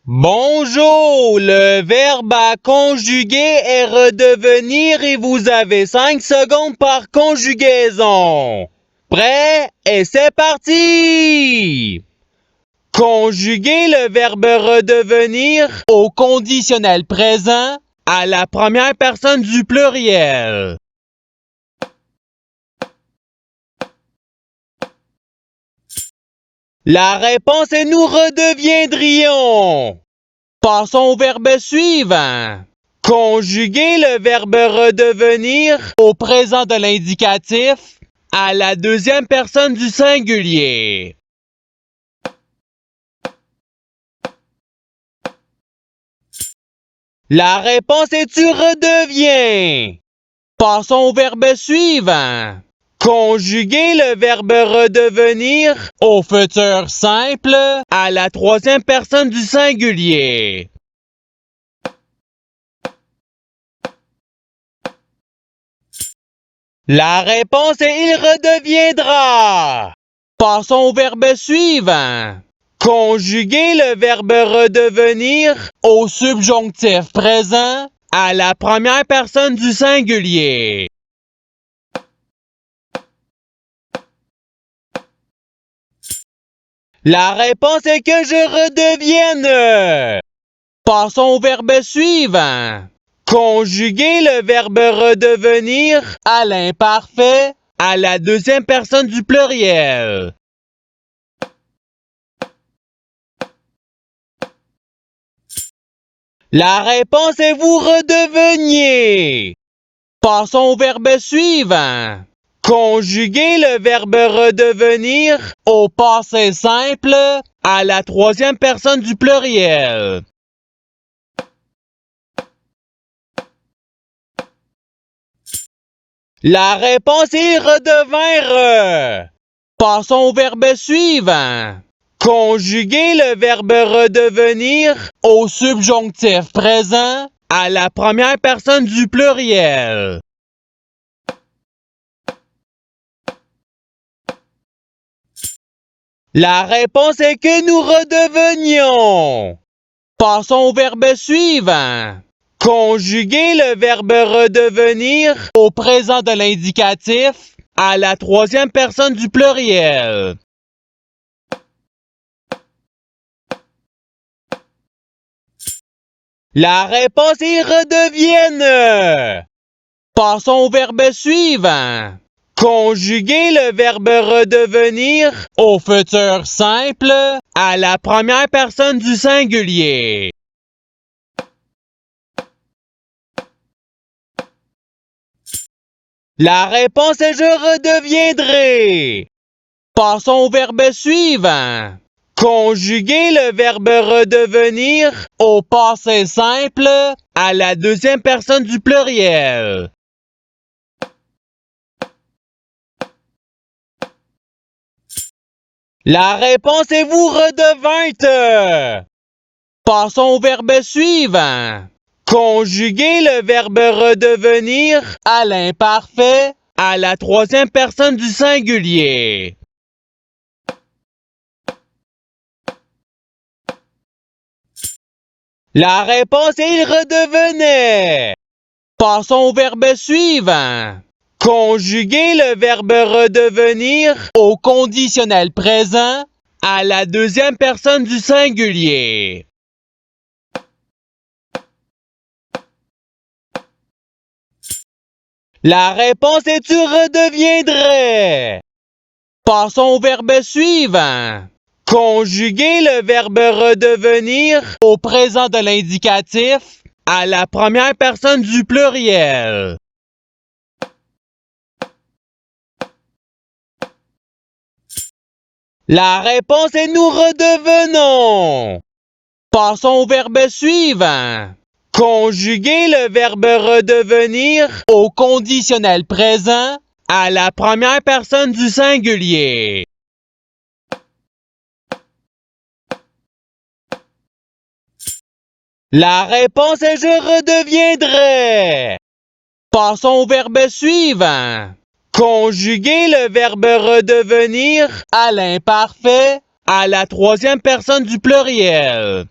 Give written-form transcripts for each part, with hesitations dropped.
Bonjour, le verbe à conjuguer est redevenir et vous avez 5 secondes par conjugaison. Prêt? Et c'est parti! Conjuguer le verbe redevenir au conditionnel présent à la première personne du pluriel. La réponse est nous redeviendrions. Passons au verbe suivant. Conjuguer le verbe redevenir au présent de l'indicatif à la deuxième personne du singulier. La réponse est tu redeviens. Passons au verbe suivant. Conjuguer le verbe redevenir au futur simple à la troisième personne du singulier. La réponse est il redeviendra. Passons au verbe suivant. Conjuguer le verbe redevenir au subjonctif présent à la première personne du singulier. La réponse est que je redevienne. Passons au verbe suivant. Conjuguer le verbe redevenir à l'imparfait à la deuxième personne du pluriel. La réponse est vous redeveniez. Passons au verbe suivant. Conjuguer le verbe redevenir au passé simple à la troisième personne du pluriel. La réponse est redevinrent. Passons au verbe suivant. Conjuguer le verbe redevenir au subjonctif présent à la première personne du pluriel. La réponse est que nous redevenions. Passons au verbe suivant. Conjuguer le verbe redevenir au présent de l'indicatif à la troisième personne du pluriel. La réponse est redevienne. Passons au verbe suivant. Conjuguer le verbe redevenir au futur simple à la première personne du singulier. La réponse est je redeviendrai. Passons au verbe suivant. Conjuguer le verbe redevenir au passé simple à la deuxième personne du pluriel. La réponse est vous redevîntes. Passons au verbe suivant. Conjuguer le verbe redevenir à l'imparfait à la troisième personne du singulier. La réponse est il redevenait. Passons au verbe suivant. Conjuguer le verbe redevenir au conditionnel présent à la deuxième personne du singulier. La réponse est tu redeviendrais. Passons au verbe suivant. Conjuguer le verbe redevenir au présent de l'indicatif à la première personne du pluriel. La réponse est nous redevenons. Passons au verbe suivant. Conjuguer le verbe redevenir au conditionnel présent à la première personne du singulier. La réponse est je redeviendrai. Passons au verbe suivant. Conjuguer le verbe redevenir à l'imparfait à la troisième personne du pluriel.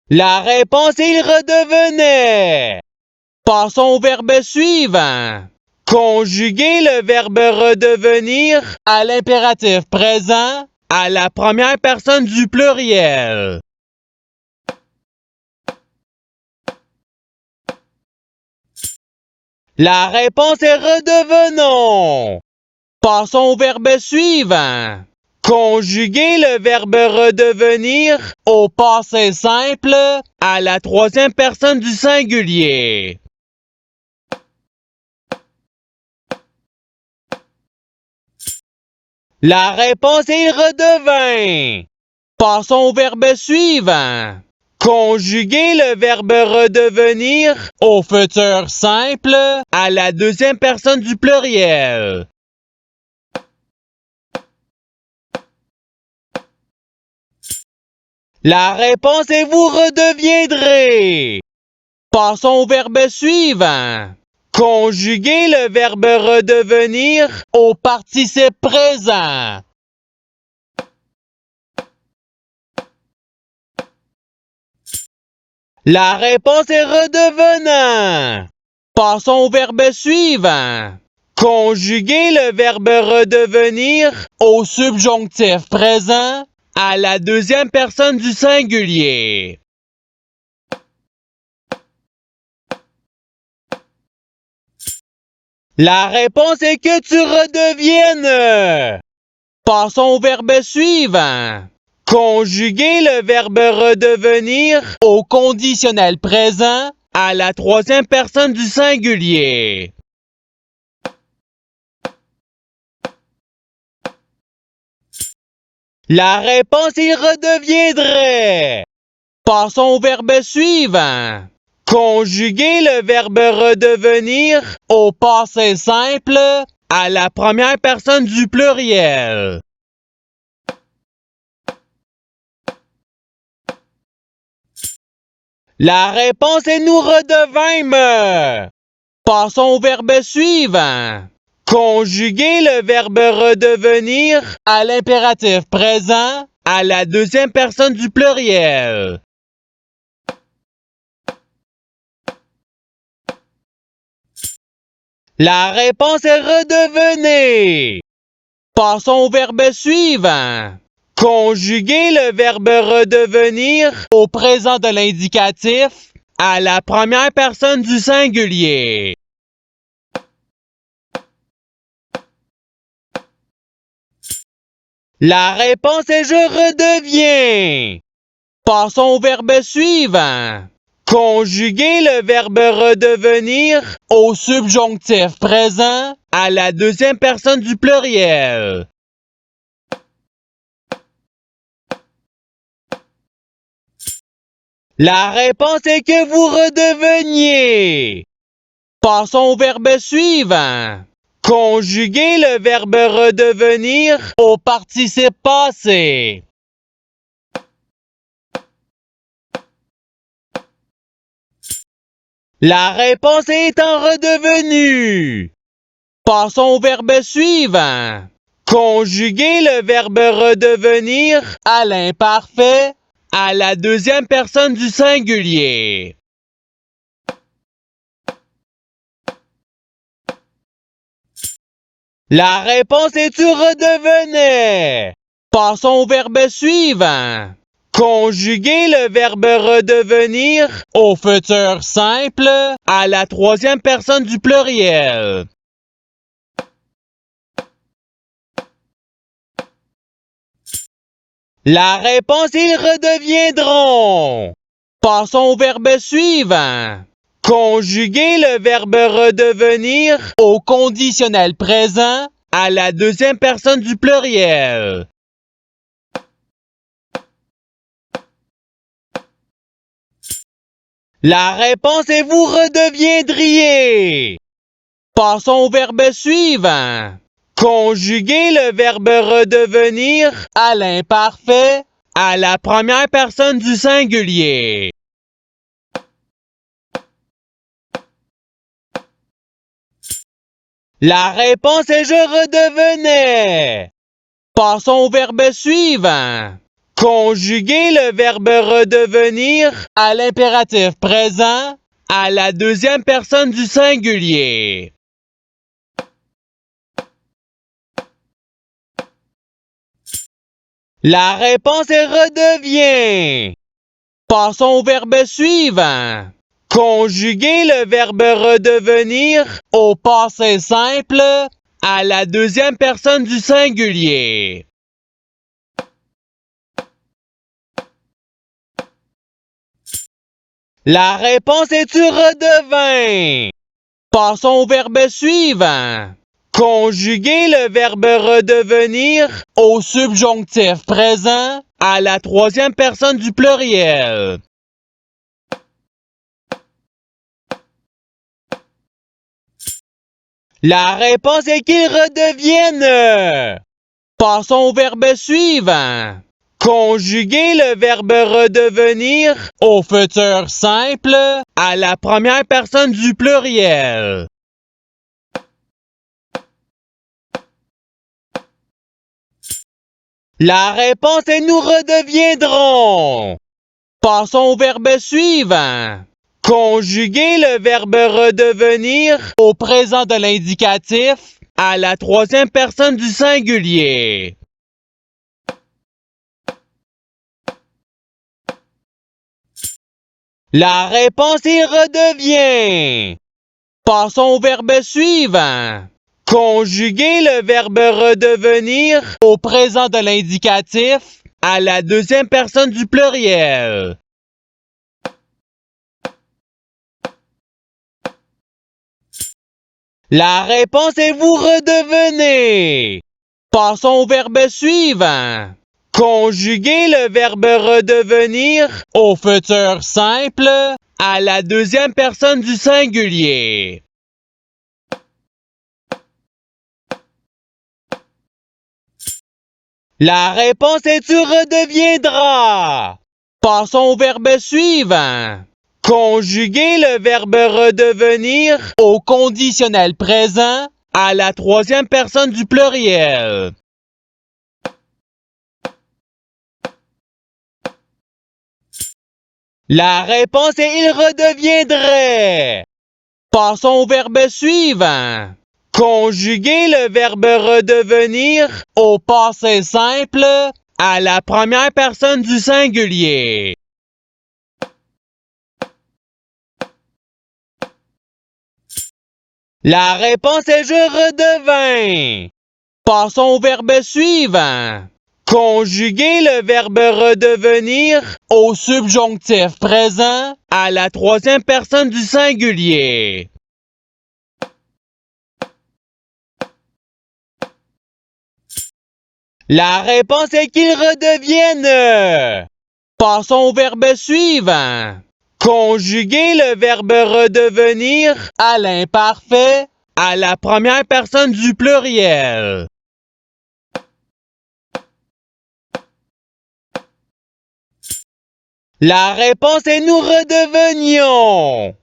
La réponse est il redevenait. Passons au verbe suivant. Conjuguer le verbe redevenir à l'impératif présent à la première personne du pluriel. La réponse est redevenons. Passons au verbe suivant. Conjuguer le verbe redevenir au passé simple à la troisième personne du singulier. La réponse est il redevint. Passons au verbe suivant. Conjuguer le verbe redevenir au futur simple à la deuxième personne du pluriel. La réponse est vous redeviendrez. Passons au verbe suivant. Conjuguer le verbe redevenir au participe présent. La réponse est redevenant. Passons au verbe suivant. Conjuguer le verbe redevenir au subjonctif présent à la deuxième personne du singulier. La réponse est que tu redeviennes. Passons au verbe suivant. Conjuguer le verbe redevenir au conditionnel présent à la troisième personne du singulier. La réponse il redeviendrait. Passons au verbe suivant. Conjuguer le verbe redevenir au passé simple à la première personne du pluriel. La réponse est nous redevînmes. Passons au verbe suivant. Conjuguer le verbe redevenir à l'impératif présent à la deuxième personne du pluriel. La réponse est redevenez. Passons au verbe suivant. Conjuguer le verbe redevenir au présent de l'indicatif à la première personne du singulier. La réponse est je redeviens. Passons au verbe suivant. Conjuguer le verbe redevenir au subjonctif présent à la deuxième personne du pluriel. La réponse est que vous redeveniez. Passons au verbe suivant. Conjuguer le verbe redevenir au participe passé. La réponse est en redevenu. Passons au verbe suivant. Conjuguer le verbe redevenir à l'imparfait à la deuxième personne du singulier. La réponse est tu redevenais. Passons au verbe suivant. Conjuguer le verbe redevenir au futur simple à la troisième personne du pluriel. La réponse ils redeviendront. Passons au verbe suivant. Conjuguer le verbe redevenir au conditionnel présent à la deuxième personne du pluriel. La réponse est vous redeviendriez. Passons au verbe suivant. Conjuguer le verbe redevenir à l'imparfait à la première personne du singulier. La réponse est je redevenais. Passons au verbe suivant. Conjuguez le verbe redevenir à l'impératif présent à la deuxième personne du singulier. La réponse est redevient. Passons au verbe suivant. Conjuguez le verbe redevenir au passé simple à la deuxième personne du singulier. La réponse est tu redevins. Passons au verbe suivant. Conjuguez le verbe redevenir au subjonctif présent à la troisième personne du pluriel. La réponse est qu'il redevienne. Passons au verbe suivant. Conjuguez le verbe redevenir au futur simple à la première personne du pluriel. La réponse est nous redeviendrons. Passons au verbe suivant. Conjuguez le verbe redevenir au présent de l'indicatif à la troisième personne du singulier. La réponse est redevient. Passons au verbe suivant. Conjuguez le verbe redevenir au présent de l'indicatif à la deuxième personne du pluriel. La réponse est vous redevenez. Passons au verbe suivant. Conjuguez le verbe redevenir au futur simple à la deuxième personne du singulier. La réponse est tu redeviendras. Passons au verbe suivant. Conjuguez le verbe redevenir au conditionnel présent à la troisième personne du pluriel. La réponse est il redeviendrait. Passons au verbe suivant. Conjuguez le verbe redevenir au passé simple à la première personne du singulier. La réponse est je redevins. Passons au verbe suivant. Conjuguez le verbe redevenir au subjonctif présent à la troisième personne du singulier. La réponse est qu'il redevienne. Passons au verbe suivant. Conjuguez le verbe redevenir à l'imparfait à la première personne du pluriel. La réponse est nous redevenions.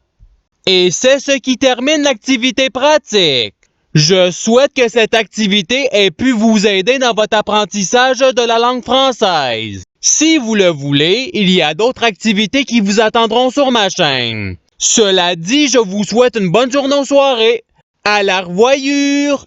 Et c'est ce qui termine l'activité pratique. Je souhaite que cette activité ait pu vous aider dans votre apprentissage de la langue française. Si vous le voulez, il y a d'autres activités qui vous attendront sur ma chaîne. Cela dit, je vous souhaite une bonne journée ou soirée. À la revoyure!